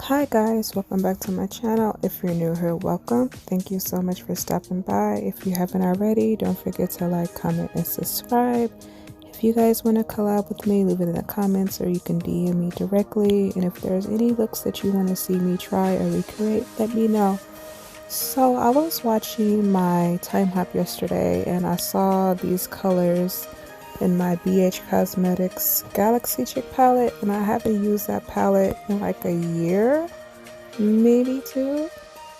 Hi guys, welcome back to my channel. If you're new here, welcome. Thank you so much for stopping by. If you haven't already, don't forget to like, comment, and subscribe. If you guys want to collab with me, leave it in the comments or you can DM me directly. And if there's any looks that you want to see me try or recreate, let me know. So I was watching my time hop yesterday and I saw these colors in my BH Cosmetics Galaxy Chic palette, and I haven't used that palette in like a year, maybe two.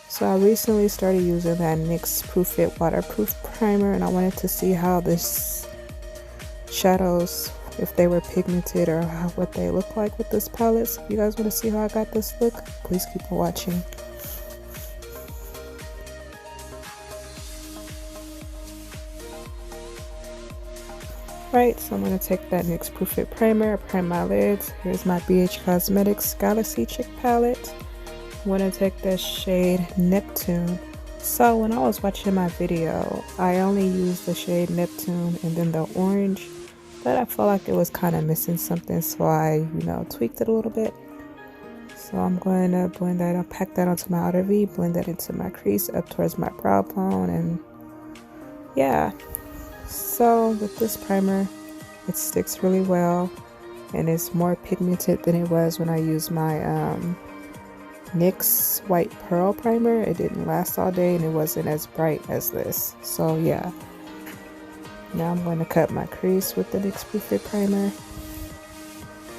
So I recently started using that NYX Proof It waterproof primer, and I wanted to see how this shadows, if they were pigmented or what they look like with this palette. So if you guys want to see how I got this look, please keep on watching. Right, so I'm going to take that NYX Proof It primer, prime my lids. Here's my BH Cosmetics Galaxy Chic palette. I'm going to take this shade Neptune. So when I was watching my video, I only used the shade Neptune and then the orange, but I felt like it was kind of missing something, so I, tweaked it a little bit. So I'm going to blend that, I'll pack that onto my outer V, blend that into my crease up towards my brow bone, and yeah. So with this primer, it sticks really well and it's more pigmented than it was when I used my NYX White Pearl primer. It didn't last all day and it wasn't as bright as this. So yeah. Now I'm going to cut my crease with the NYX Proof It primer.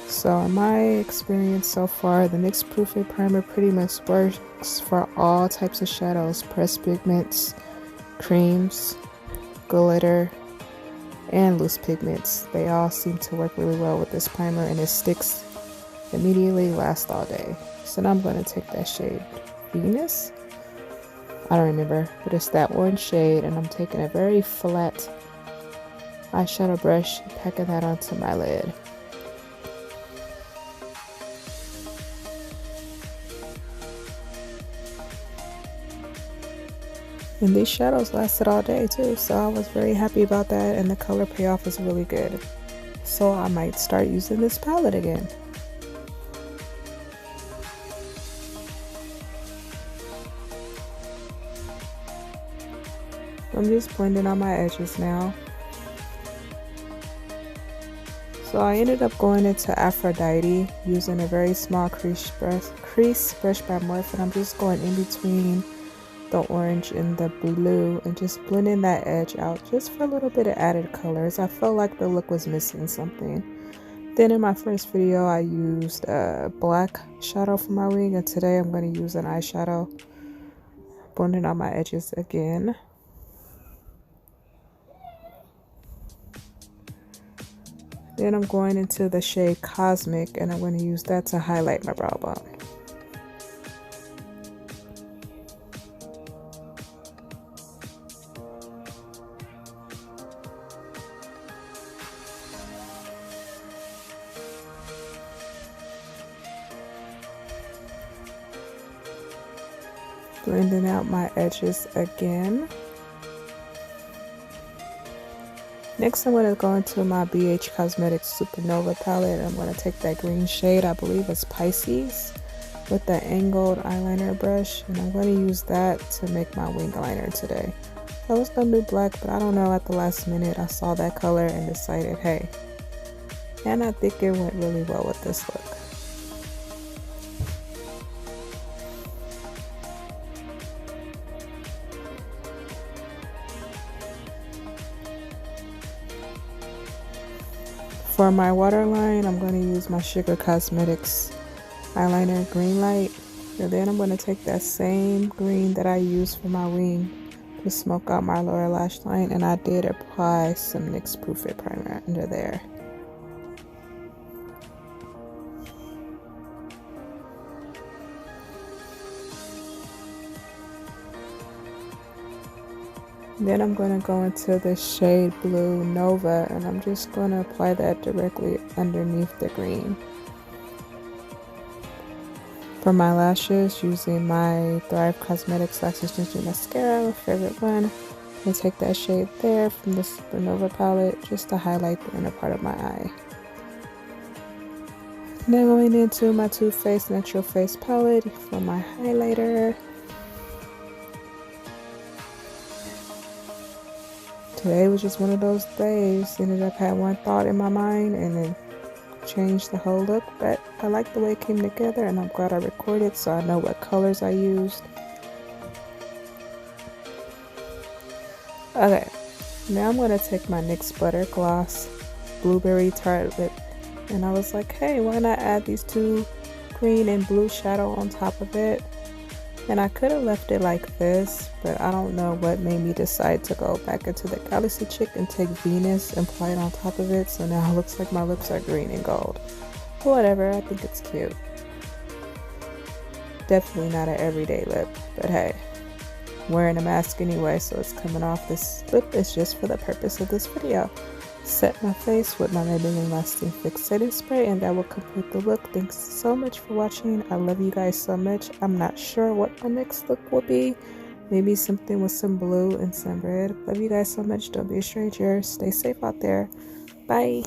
So in my experience so far, the NYX Proof It primer pretty much works for all types of shadows, pressed pigments, creams, glitter, and loose pigments. They all seem to work really well with this primer and it sticks immediately, lasts all day. So now I'm going to take that shade Venus. I don't remember, but it's that orange shade, and I'm taking a very flat eyeshadow brush and packing that onto my lid. And these shadows lasted all day too, so I was very happy about that, and the color payoff is really good. So I might start using this palette again. I'm just blending on my edges now. So I ended up going into Aphrodite using a very small crease brush by Morphe, and I'm just going in between the orange and the blue and just blending that edge out just for a little bit of added colors. I felt like the look was missing something. Then in my first video I used a black shadow for my wing, and today I'm going to use an eyeshadow, blending on my edges again. Then I'm going into the shade Cosmic, and I'm going to use that to highlight my brow bone. Blending out my edges again. Next I'm going to go into my BH Cosmetics Supernova palette. I'm going to take that green shade, I believe it's Pisces, with the angled eyeliner brush, and I'm going to use that to make my wing liner today. I was going to do black, but I don't know, at the last minute I saw that color and decided, hey. And I think it went really well with this look. For my waterline, I'm going to use my Sugar Cosmetics eyeliner green light, and then I'm going to take that same green that I used for my wing to smoke out my lower lash line, and I did apply some NYX Proof It primer under there. Then I'm going to go into the shade Blue Nova, and I'm just going to apply that directly underneath the green. For my lashes, using my Thrive Cosmetics Lash Extension Mascara, my favorite one. I'm going to take that shade there from the Supernova palette just to highlight the inner part of my eye. Now going into my Too Faced Natural Face palette for my highlighter. Today was just one of those days. Ended up had one thought in my mind and then changed the whole look. But I like the way it came together, and I'm glad I recorded so I know what colors I used. Okay, now I'm going to take my NYX Butter Gloss Blueberry Tart Lip, and I was like, hey, why not add these two green and blue shadow on top of it? And I could have left it like this, but I don't know what made me decide to go back into the Galaxy Chic and take Venus and apply it on top of it, so now it looks like my lips are green and gold. But whatever, I think it's cute. Definitely not an everyday lip, but hey. Wearing a mask anyway, so it's coming off. This lip is just for the purpose of this video. Set my face with my Maybelline Lasting Fixating Spray, and that will complete the look. Thanks so much for watching. I love you guys so much. I'm not sure what my next look will be. Maybe something with some blue and some red. Love you guys so much. Don't be a stranger. Stay safe out there. Bye.